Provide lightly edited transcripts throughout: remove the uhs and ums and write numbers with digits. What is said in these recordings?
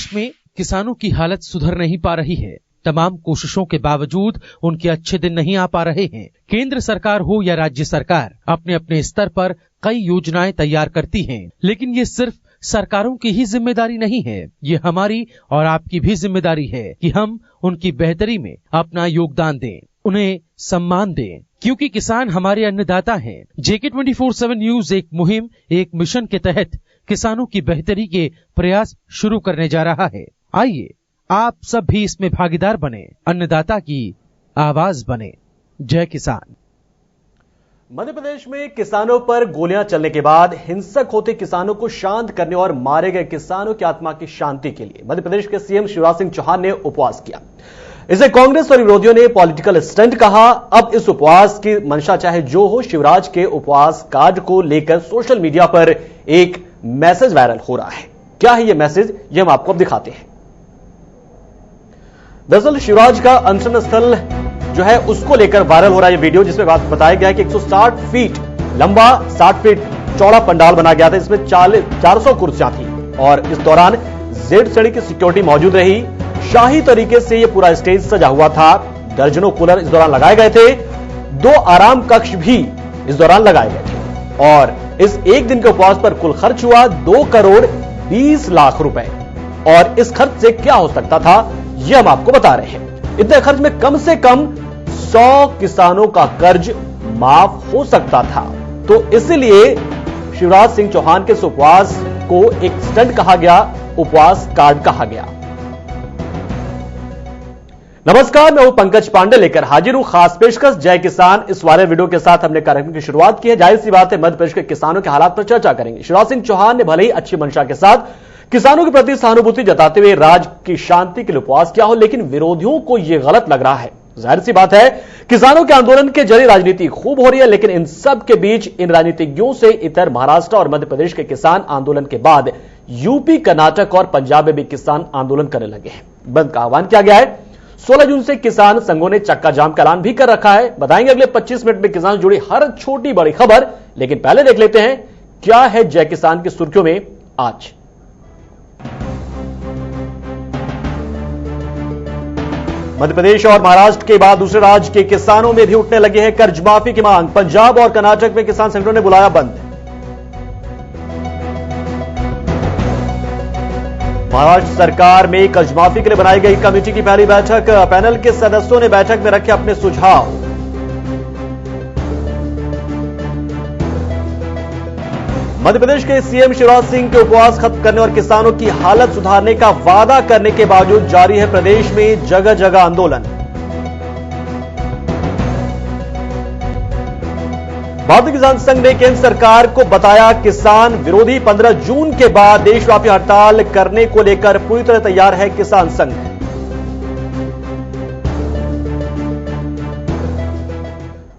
प्रदेश में किसानों की हालत सुधर नहीं पा रही है। तमाम कोशिशों के बावजूद उनके अच्छे दिन नहीं आ पा रहे हैं। केंद्र सरकार हो या राज्य सरकार अपने अपने स्तर पर कई योजनाएं तैयार करती हैं, लेकिन ये सिर्फ सरकारों की ही जिम्मेदारी नहीं है, ये हमारी और आपकी भी जिम्मेदारी है कि हम उनकी बेहतरी में अपना योगदान दें, उन्हें सम्मान दें, क्योंकि किसान हमारे अन्नदाता हैं। JK 24/7 न्यूज एक मुहिम, एक मिशन के तहत किसानों की बेहतरी के प्रयास शुरू करने जा रहा है। आइए आप सब भी इसमें भागीदार बने, अन्नदाता की आवाज बने। जय किसान। मध्य प्रदेश में किसानों पर गोलियां चलने के बाद हिंसक होते किसानों को शांत करने और मारे गए किसानों की आत्मा की शांति के लिए मध्य प्रदेश के सीएम शिवराज सिंह चौहान ने उपवास किया। इसे कांग्रेस और विरोधियों ने पॉलिटिकल स्टंट कहा। अब इस उपवास की मंशा चाहे जो हो, शिवराज के उपवास कार्ड को लेकर सोशल मीडिया पर एक मैसेज वायरल हो रहा है। क्या है यह मैसेज, यह हम आपको अब दिखाते हैं। दरअसल शिवराज का अनशन स्थल जो है उसको लेकर वायरल हो रहा है ये वीडियो, जिसमें बताया गया है कि 160 फीट लंबा 60 फीट चौड़ा पंडाल बना गया था। इसमें 400 कुर्सियां थी और इस दौरान जेड श्रेणी की सिक्योरिटी मौजूद रही। शाही तरीके से यह पूरा स्टेज सजा हुआ था। दर्जनों कूलर इस दौरान लगाए गए थे। 2 आराम कक्ष भी इस दौरान लगाए गए थे और इस एक दिन के उपवास पर कुल खर्च हुआ 2 करोड़ 20 लाख रुपए। और इस खर्च से क्या हो सकता था यह हम आपको बता रहे हैं। इतने खर्च में कम से कम 100 किसानों का कर्ज माफ हो सकता था। तो इसलिए शिवराज सिंह चौहान के इस उपवास को एक स्टंट कहा गया, उपवास कार्ड कहा गया। नमस्कार, मैं हूं पंकज पांडे, लेकर हाजिर हूं खास पेशकश जय किसान। इस वायरल वीडियो के साथ हमने कार्यक्रम की शुरुआत की है। जाहिर सी बात है मध्य प्रदेश के किसानों के हालात पर चर्चा करेंगे। शिवराज सिंह चौहान ने भले ही अच्छी मंशा के साथ किसानों के प्रति सहानुभूति जताते हुए राज्य की शांति के लिए उपवास किया हो, लेकिन विरोधियों को यह गलत लग रहा है। जाहिर सी बात है किसानों के आंदोलन के जरिए राजनीति खूब हो रही है, लेकिन इन सब के बीच इन राजनीतिज्ञों से इतर महाराष्ट्र और मध्य प्रदेश के किसान आंदोलन के बाद यूपी, कर्नाटक और पंजाब में भी किसान आंदोलन करने लगे हैं। बंद का आह्वान किया गया है। 16 जून से किसान संघों ने चक्का जाम का ऐलान भी कर रखा है। बताएंगे अगले 25 मिनट में किसान से जुड़ी हर छोटी बड़ी खबर, लेकिन पहले देख लेते हैं क्या है जय किसान की सुर्खियों में आज। मध्य प्रदेश और महाराष्ट्र के बाद दूसरे राज्य के किसानों में भी उठने लगे हैं कर्ज माफी की मांग। पंजाब और कर्नाटक में किसान संगठनों ने बुलाया बंद। महाराष्ट्र सरकार में कर्ज माफी के लिए बनाई गई कमेटी की पहली बैठक। पैनल के सदस्यों ने बैठक में रखे अपने सुझाव। मध्य प्रदेश के सीएम शिवराज सिंह के उपवास खत्म करने और किसानों की हालत सुधारने का वादा करने के बावजूद जारी है प्रदेश में जगह जगह आंदोलन। भारतीय किसान संघ ने केंद्र सरकार को बताया किसान विरोधी। 15 जून के बाद देशव्यापी हड़ताल करने को लेकर पूरी तरह तैयार है किसान संघ।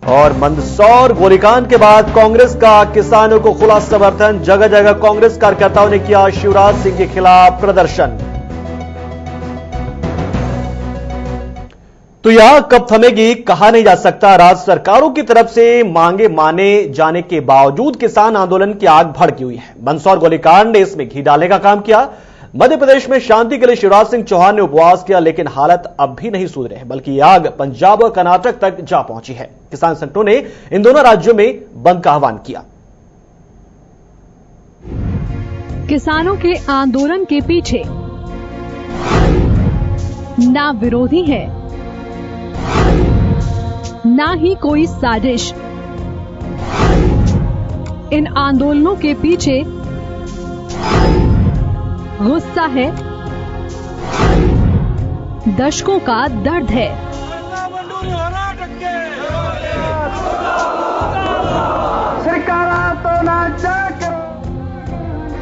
और मंदसौर गोलीकांड के बाद कांग्रेस का किसानों को खुला समर्थन। जगह जगह कांग्रेस कार्यकर्ताओं ने किया शिवराज सिंह के खिलाफ प्रदर्शन। तो यह कब थमेगी कहा नहीं जा सकता। राज्य सरकारों की तरफ से मांगे माने जाने के बावजूद किसान आंदोलन की आग भड़की हुई है। मंदसौर गोलीकांड ने इसमें घी डालने का काम किया। मध्य प्रदेश में शांति के लिए शिवराज सिंह चौहान ने उपवास किया, लेकिन हालत अब भी नहीं सुधरे हैं, बल्कि यह आग पंजाब और कर्नाटक तक जा पहुंची है। किसान संगठनों ने इन दोनों राज्यों में बंद का आह्वान किया। किसानों के आंदोलन के पीछे ना विरोधी है, ना ही कोई साजिश। इन आंदोलनों के पीछे गुस्सा है, दशकों का दर्द है।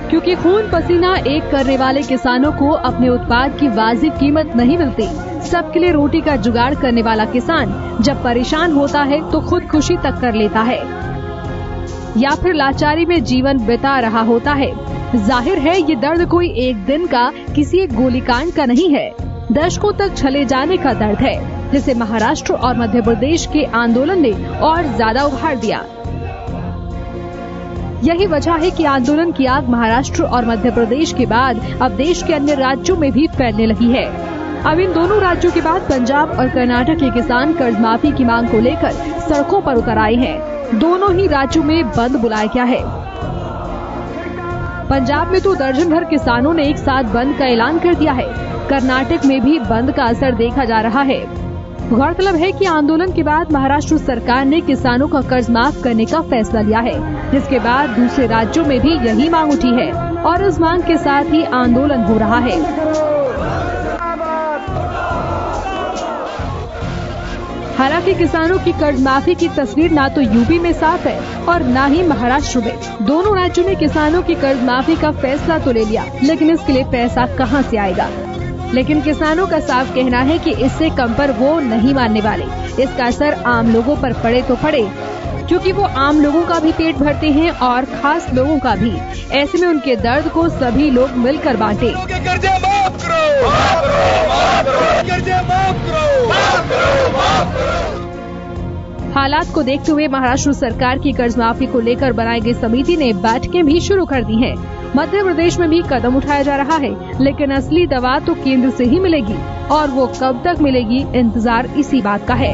क्योंकि खून पसीना एक करने वाले किसानों को अपने उत्पाद की वाजिब कीमत नहीं मिलती। सबके लिए रोटी का जुगाड़ करने वाला किसान जब परेशान होता है तो खुदकुशी तक कर लेता है या फिर लाचारी में जीवन बिता रहा होता है। जाहिर है ये दर्द कोई एक दिन का, किसी एक गोलीकांड का नहीं है, दशकों तक चले जाने का दर्द है, जिसे महाराष्ट्र और मध्य प्रदेश के आंदोलन ने और ज्यादा उभार दिया। यही वजह है कि आंदोलन की आग महाराष्ट्र और मध्य प्रदेश के बाद अब देश के अन्य राज्यों में भी फैलने लगी है। अब इन दोनों राज्यों के बाद पंजाब और कर्नाटक के किसान कर्ज माफी की मांग को लेकर सड़कों पर उतर आए हैं। दोनों ही राज्यों में बंद बुलाया गया है। पंजाब में तो दर्जन भर किसानों ने एक साथ बंद का ऐलान कर दिया है। कर्नाटक में भी बंद का असर देखा जा रहा है। गौरतलब है कि आंदोलन के बाद महाराष्ट्र सरकार ने किसानों का कर्ज माफ करने का फैसला लिया है, जिसके बाद दूसरे राज्यों में भी यही मांग उठी है और इस मांग के साथ ही आंदोलन हो रहा है। हालांकि किसानों की कर्ज माफी की तस्वीर ना तो यूपी में साफ है और न ही महाराष्ट्र में। दोनों राज्यों में किसानों की कर्ज माफी का फैसला तो ले लिया, लेकिन इसके लिए पैसा कहां से आएगा। लेकिन किसानों का साफ कहना है कि इससे कम पर वो नहीं मानने वाले। इसका असर आम लोगों पर पड़े तो पड़े, क्योंकि वो आम लोगों का भी पेट भरते हैं और खास लोगों का भी। ऐसे में उनके दर्द को सभी लोग मिलकर बांटे। हालात को देखते हुए महाराष्ट्र सरकार की कर्ज माफी को लेकर बनाई गई समिति ने बैठकें भी शुरू कर दी हैं। मध्य प्रदेश में भी कदम उठाया जा रहा है, लेकिन असली दवा तो केंद्र से ही मिलेगी और वो कब तक मिलेगी, इंतजार इसी बात का है।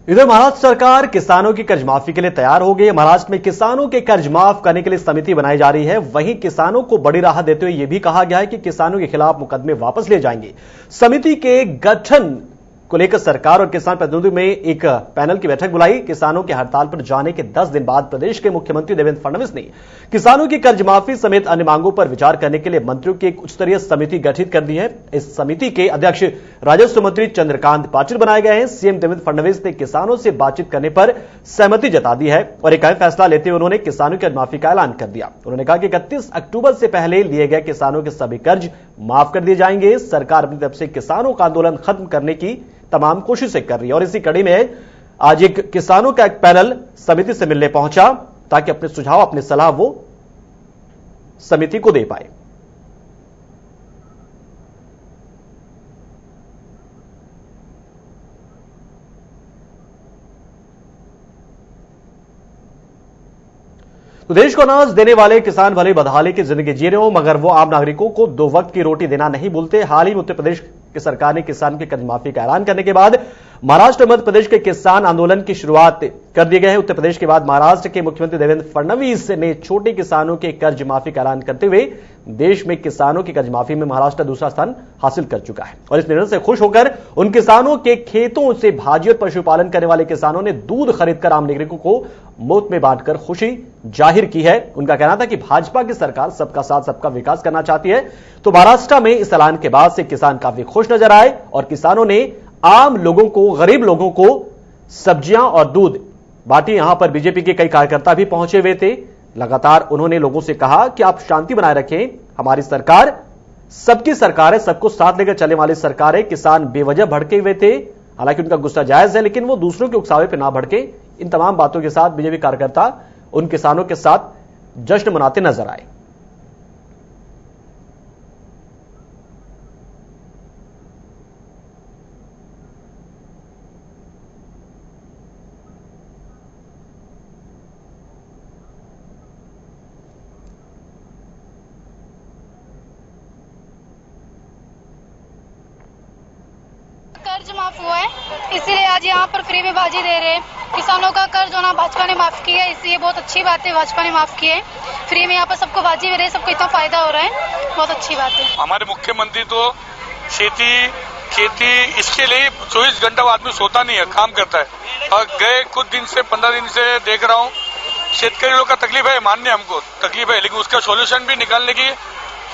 इधर महाराष्ट्र सरकार किसानों की कर्ज माफी के लिए तैयार हो गई है। महाराष्ट्र में किसानों के कर्ज माफ करने के लिए समिति बनाई जा रही है। वहीं किसानों को बड़ी राहत देते हुए यह भी कहा गया है कि किसानों के खिलाफ मुकदमे वापस लिए जाएंगे। समिति के गठन को लेकर सरकार और किसान प्रतिनिधियों में एक पैनल की बैठक बुलाई। किसानों के हड़ताल पर जाने के 10 दिन बाद प्रदेश के मुख्यमंत्री देवेंद्र फडणवीस ने किसानों की कर्ज माफी समेत अन्य मांगों पर विचार करने के लिए मंत्रियों की एक उच्च स्तरीय समिति गठित कर दी है। इस समिति के अध्यक्ष राजस्व मंत्री चंद्रकांत पाटिल बनाए गए हैं। सीएम देवेंद्र फडणवीस ने किसानों से बातचीत करने पर सहमति जता दी है और एक अहम फैसला लेते हुए उन्होंने किसानों की कर्ज माफी का ऐलान कर दिया। उन्होंने कहा कि 31 अक्टूबर से पहले लिए गए किसानों के सभी कर्ज माफ कर दिए जाएंगे। सरकार अपनी तरफ से किसानों का आंदोलन खत्म करने की तमाम कोशिशें कर रही है और इसी कड़ी में आज एक किसानों का एक पैनल समिति से मिलने पहुंचा ताकि अपने सुझाव, अपनी सलाह वो समिति को दे पाए। तो देश को अनाज देने वाले किसान भले बदहाली की जिंदगी जी रहे हो, मगर वो आम नागरिकों को 2 वक्त की रोटी देना नहीं भूलते। हाल ही में उत्तर प्रदेश की सरकार ने किसान की कर्ज माफी का ऐलान करने के बाद महाराष्ट्र मध्य प्रदेश के किसान आंदोलन की शुरुआत कर दी गई है। उत्तर प्रदेश के बाद महाराष्ट्र के मुख्यमंत्री देवेंद्र फडणवीस ने छोटे किसानों के कर्ज माफी का ऐलान करते हुए देश में किसानों की कर्ज माफी में महाराष्ट्र दूसरा स्थान हासिल कर चुका है और इस निर्णय से खुश होकर उन किसानों के खेतों से भाजी और पशुपालन करने वाले किसानों ने दूध खरीदकर आम नागरिकों को मुफ्त में बांटकर खुशी जाहिर की है। उनका कहना था कि भाजपा की सरकार सबका साथ सबका विकास करना चाहती है। तो महाराष्ट्र में इस ऐलान के बाद से किसान काफी खुश नजर आए और किसानों ने आम लोगों को, गरीब लोगों को सब्जियां और दूध बांटी। यहां पर बीजेपी के कई कार्यकर्ता भी पहुंचे हुए थे। लगातार उन्होंने लोगों से कहा कि आप शांति बनाए रखें, हमारी सरकार सबकी सरकार है, सबको साथ लेकर चलने वाली सरकार है। किसान बेवजह भड़के हुए थे, हालांकि उनका गुस्सा जायज है, लेकिन वो दूसरों के उकसावे पर ना भड़के। इन तमाम बातों के साथ बीजेपी कार्यकर्ता उन किसानों के साथ जश्न मनाते नजर आए। कर्ज माफ हुआ है, इसीलिए आज यहाँ पर फ्री में भाजी दे रहे हैं। किसानों का कर्ज होना भाजपा ने माफ किया है, इसलिए बहुत अच्छी बात है, भाजपा ने माफ किया है। फ्री में यहाँ पर सबको भाजी दे रहे हैं, सबको इतना फायदा हो रहा है, बहुत अच्छी बात है। हमारे मुख्यमंत्री तो खेती इसके लिए 24 घंटा आदमी सोता नहीं है, काम करता है। और गए कुछ दिन से 15 दिन से देख रहा हूँ, शेतकरी लोग का तकलीफ है, मानने हमको तकलीफ है, लेकिन उसका सोल्यूशन भी निकालने की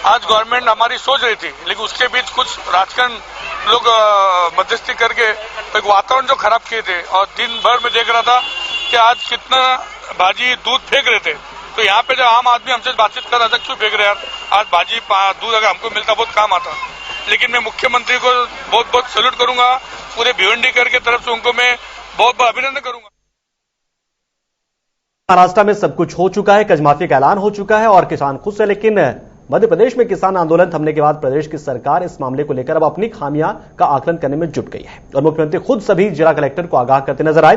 आज गवर्नमेंट हमारी सोच रही थी, लेकिन उसके बीच कुछ राजकारण लोग मध्यस्थी करके एक वातावरण जो खराब किए थे। और दिन भर में देख रहा था कि आज कितना भाजी दूध फेंक रहे थे। तो यहाँ पे जो आम आदमी हमसे बातचीत कर रहा था, क्यों फेंक रहे यार, आज भाजी दूध अगर हमको मिलता बहुत काम आता। लेकिन मैं मुख्यमंत्री को बहुत बहुत सैल्यूट करूंगा, पूरे भिवंडी की तरफ से उनको मैं बहुत बहुत अभिनंदन करूंगा। महाराष्ट्र में सब कुछ हो चुका है, कर्ज माफी का ऐलान हो चुका है और किसान खुश है, लेकिन मध्य प्रदेश में किसान आंदोलन थमने के बाद प्रदेश की सरकार इस मामले को लेकर अब अपनी खामियां का आकलन करने में जुट गई है और मुख्यमंत्री खुद सभी जिला कलेक्टर को आगाह करते नजर आए।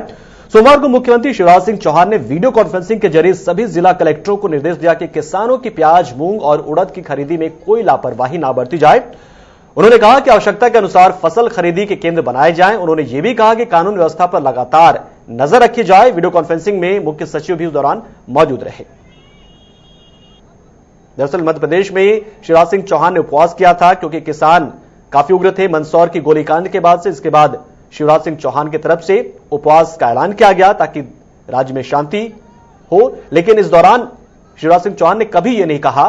सोमवार को मुख्यमंत्री शिवराज सिंह चौहान ने वीडियो कॉन्फ्रेंसिंग के जरिए सभी जिला कलेक्टरों को निर्देश दिया कि किसानों की प्याज, मूंग और उड़द की खरीदी में कोई लापरवाही ना बरती जाए। उन्होंने कहा कि आवश्यकता के अनुसार फसल खरीदी के केंद्र बनाए जाएं। उन्होंने यह भी कहा कि कानून व्यवस्था पर लगातार नजर रखी जाए। वीडियो कॉन्फ्रेंसिंग में मुख्य सचिव भी उस दौरान मौजूद रहे। दरअसल मध्य प्रदेश में शिवराज सिंह चौहान ने उपवास किया था क्योंकि किसान काफी उग्र थे मंदसौर की गोलीकांड के बाद से। इसके बाद शिवराज सिंह चौहान की तरफ से उपवास का ऐलान किया गया ताकि राज्य में शांति हो। लेकिन इस दौरान शिवराज सिंह चौहान ने कभी यह नहीं कहा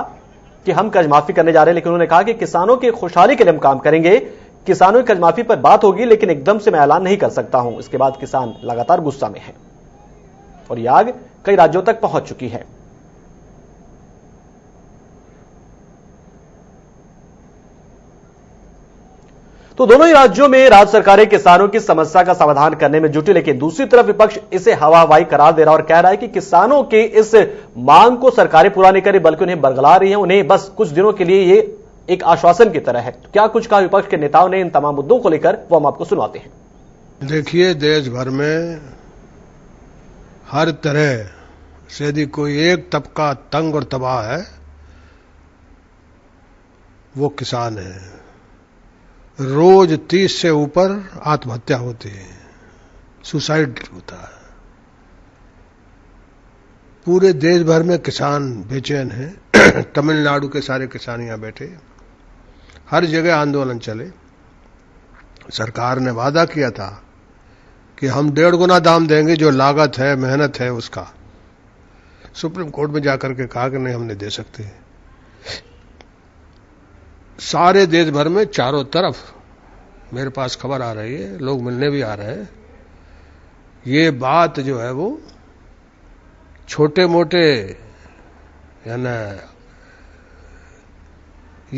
कि हम कर्ज माफी करने जा रहे हैं, लेकिन उन्होंने कहा कि किसानों की खुशहाली के लिए हम काम करेंगे। किसानों की कर्ज माफी पर बात होगी लेकिन एकदम से मैं ऐलान नहीं कर सकता हूं। इसके बाद किसान लगातार गुस्सा में हैं और यह आग कई राज्यों तक पहुंच चुकी है। तो दोनों ही राज्यों में राज्य सरकारें किसानों की समस्या का समाधान करने में जुटी, लेकिन दूसरी तरफ विपक्ष इसे हवा हवाई करार दे रहा और कह रहा है कि किसानों के इस मांग को सरकारें पूरा नहीं करी बल्कि उन्हें बरगला रही हैं। उन्हें बस कुछ दिनों के लिए ये एक आश्वासन की तरह है। तो क्या कुछ कहा विपक्ष के नेताओं ने इन तमाम मुद्दों को लेकर, वो हम आपको सुनवाते हैं। देखिए, देश भर में हर तरह से यदि कोई एक तबका तंग और तबाह है वो किसान है। रोज 30 से ऊपर आत्महत्या होती है, सुसाइड होता है। पूरे देश भर में किसान बेचैन हैं। तमिलनाडु के सारे किसान यहां बैठे, हर जगह आंदोलन चले। सरकार ने वादा किया था कि हम 1.5 गुना दाम देंगे, जो लागत है, मेहनत है उसका। सुप्रीम कोर्ट में जाकर के कहा कि नहीं, हम नहीं दे सकते। सारे देश भर में चारों तरफ मेरे पास खबर आ रही है, लोग मिलने भी आ रहे हैं। ये बात जो है वो छोटे मोटे यानी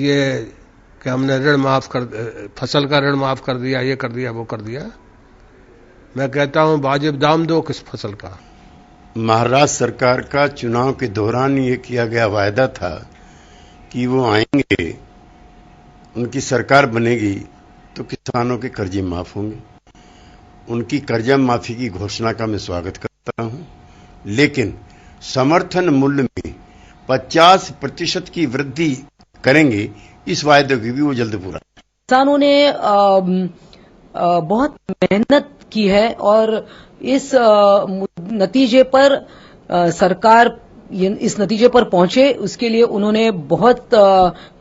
ये कि हमने ऋण माफ कर, फसल का ऋण माफ कर दिया, ये कर दिया, वो कर दिया। मैं कहता हूं वाजिब दाम दो किस फसल का। महाराष्ट्र सरकार का चुनाव के दौरान ये किया गया वायदा था कि वो आएंगे, उनकी सरकार बनेगी तो किसानों के कर्जे माफ होंगे। उनकी कर्जा माफी की घोषणा का मैं स्वागत करता हूं, लेकिन समर्थन मूल्य में 50% की वृद्धि करेंगे, इस वायदे की भी वो जल्द पूरा। किसानों ने बहुत मेहनत की है और इस नतीजे पर सरकार इस नतीजे पर पहुंचे, उसके लिए उन्होंने बहुत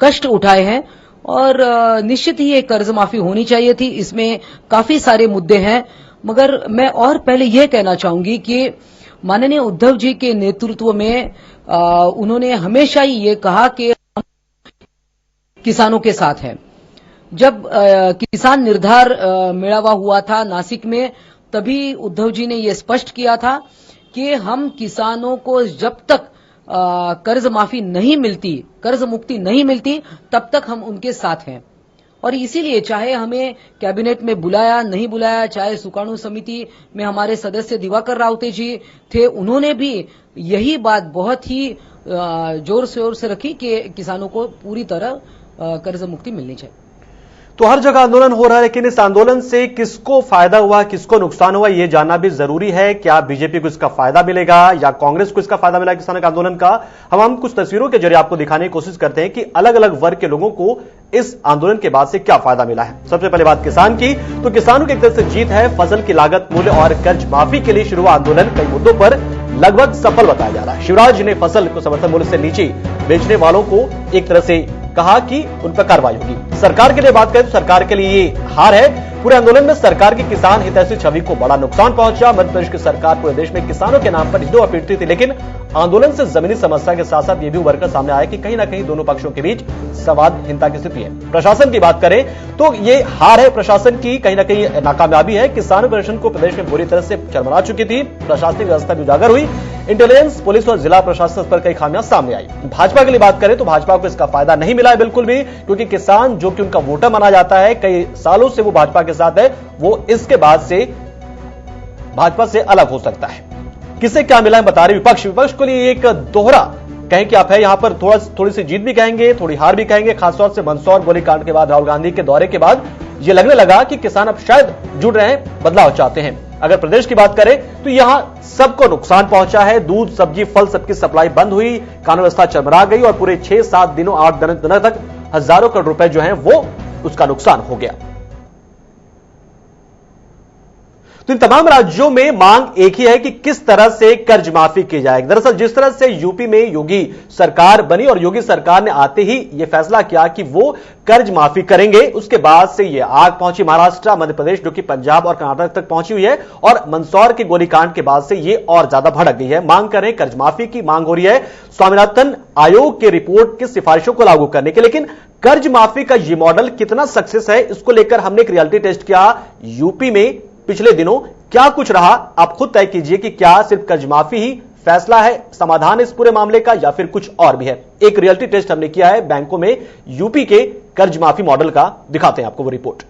कष्ट उठाए हैं और निश्चित ही एक कर्ज माफी होनी चाहिए थी। इसमें काफी सारे मुद्दे हैं, मगर मैं और पहले यह कहना चाहूंगी कि माननीय उद्धव जी के नेतृत्व में उन्होंने हमेशा ही ये कहा कि हम किसानों के साथ हैं। जब किसान निर्धार मेळावा हुआ था नासिक में, तभी उद्धव जी ने यह स्पष्ट किया था कि हम किसानों को जब तक कर्ज माफी नहीं मिलती, कर्ज मुक्ति नहीं मिलती, तब तक हम उनके साथ हैं। और इसीलिए चाहे हमें कैबिनेट में बुलाया नहीं बुलाया, चाहे सुकाणु समिति में हमारे सदस्य दिवाकर रावते जी थे, उन्होंने भी यही बात बहुत ही जोर शोर से रखी कि किसानों को पूरी तरह कर्ज मुक्ति मिलनी चाहिए। तो हर जगह आंदोलन हो रहा है, लेकिन इस आंदोलन से किसको फायदा हुआ, किसको नुकसान हुआ, यह जानना भी जरूरी है। क्या बीजेपी को इसका फायदा मिलेगा या कांग्रेस को इसका फायदा मिला किसानों के आंदोलन का? हम कुछ तस्वीरों के जरिए आपको दिखाने की कोशिश करते हैं कि अलग अलग वर्ग के लोगों को इस आंदोलन के बाद से क्या फायदा मिला है। सबसे पहले बात किसान की, तो किसानों की एक तरह से जीत है। फसल की लागत मूल्य और कर्ज माफी के लिए शुरू हुआ आंदोलन कई मुद्दों पर लगभग सफल बताया जा रहा है। शिवराज ने फसल को समर्थन मूल्य से नीचे बेचने वालों को एक तरह से कहा कि उन पर कार्रवाई होगी। सरकार के लिए बात करें तो सरकार के लिए ये हार है। पूरे आंदोलन में सरकार की किसान हितैषी छवि को बड़ा नुकसान पहुंचा। मध्य प्रदेश की सरकार पूरे देश में किसानों के नाम पर हितों पीटती थी, लेकिन आंदोलन से जमीनी समस्या के साथ साथ यह भी उभर कर सामने आया कि कहीं ना कहीं दोनों पक्षों के बीच संवादहीनता की स्थिति है। प्रशासन की बात करें तो ये हार है प्रशासन की, कहीं ना कहीं नाकामयाबी है। किसानों प्रदर्शन को प्रदेश में बुरी तरह से चरमरा चुकी थी। प्रशासनिक व्यवस्था भी उजागर हुई। इंटेलिजेंस, पुलिस और जिला प्रशासन पर कई खामियां सामने आई। भाजपा के लिए बात करें तो भाजपा को इसका फायदा नहीं मिला है बिल्कुल भी, क्योंकि किसान जो कि उनका वोटर माना जाता है, कई सालों से वो भाजपा के साथ है, वो इसके बाद से भाजपा से अलग हो सकता है। किसे क्या मिला है बता रहे विपक्ष। विपक्ष के लिए एक दोहरा कहें कि आप है यहां पर थोड़ी सी जीत भी कहेंगे, थोड़ी हार भी कहेंगे। खासतौर से मंदसौर गोलीकांड के बाद, राहुल गांधी के दौरे के बाद ये लगने लगा कि किसान अब शायद जुड़ रहे हैं, बदलाव चाहते हैं। अगर प्रदेश की बात करें तो यहां सबको नुकसान पहुंचा है। दूध, सब्जी, फल सबकी सप्लाई बंद हुई, कानून व्यवस्था चरमरा गई और पूरे 6-7 दिनों 8 दिनों तक हजारों करोड़ रुपए जो हैं वो उसका नुकसान हो गया। तो इन तमाम राज्यों में मांग एक ही है कि किस तरह से कर्ज माफी की जाए। दरअसल जिस तरह से यूपी में योगी सरकार बनी और योगी सरकार ने आते ही यह फैसला किया कि वो कर्ज माफी करेंगे, उसके बाद से यह आग पहुंची महाराष्ट्र, मध्य प्रदेश, जो कि पंजाब और कर्नाटक तक पहुंची हुई है और मंदसौर के गोलीकांड के बाद से यह और ज्यादा भड़क गई है। मांग करें कर्ज माफी की, मांग हो रही है स्वामीनाथन आयोग के रिपोर्ट की सिफारिशों को लागू करने की। लेकिन कर्ज माफी का यह मॉडल कितना सक्सेस है, इसको लेकर हमने एक रियलिटी टेस्ट किया यूपी में पिछले दिनों। क्या कुछ रहा आप खुद तय कीजिए कि क्या सिर्फ कर्ज माफी ही फैसला है, समाधान इस पूरे मामले का, या फिर कुछ और भी है। एक रियलिटी टेस्ट हमने किया है बैंकों में यूपी के कर्ज माफी मॉडल का, दिखाते हैं आपको वो रिपोर्ट।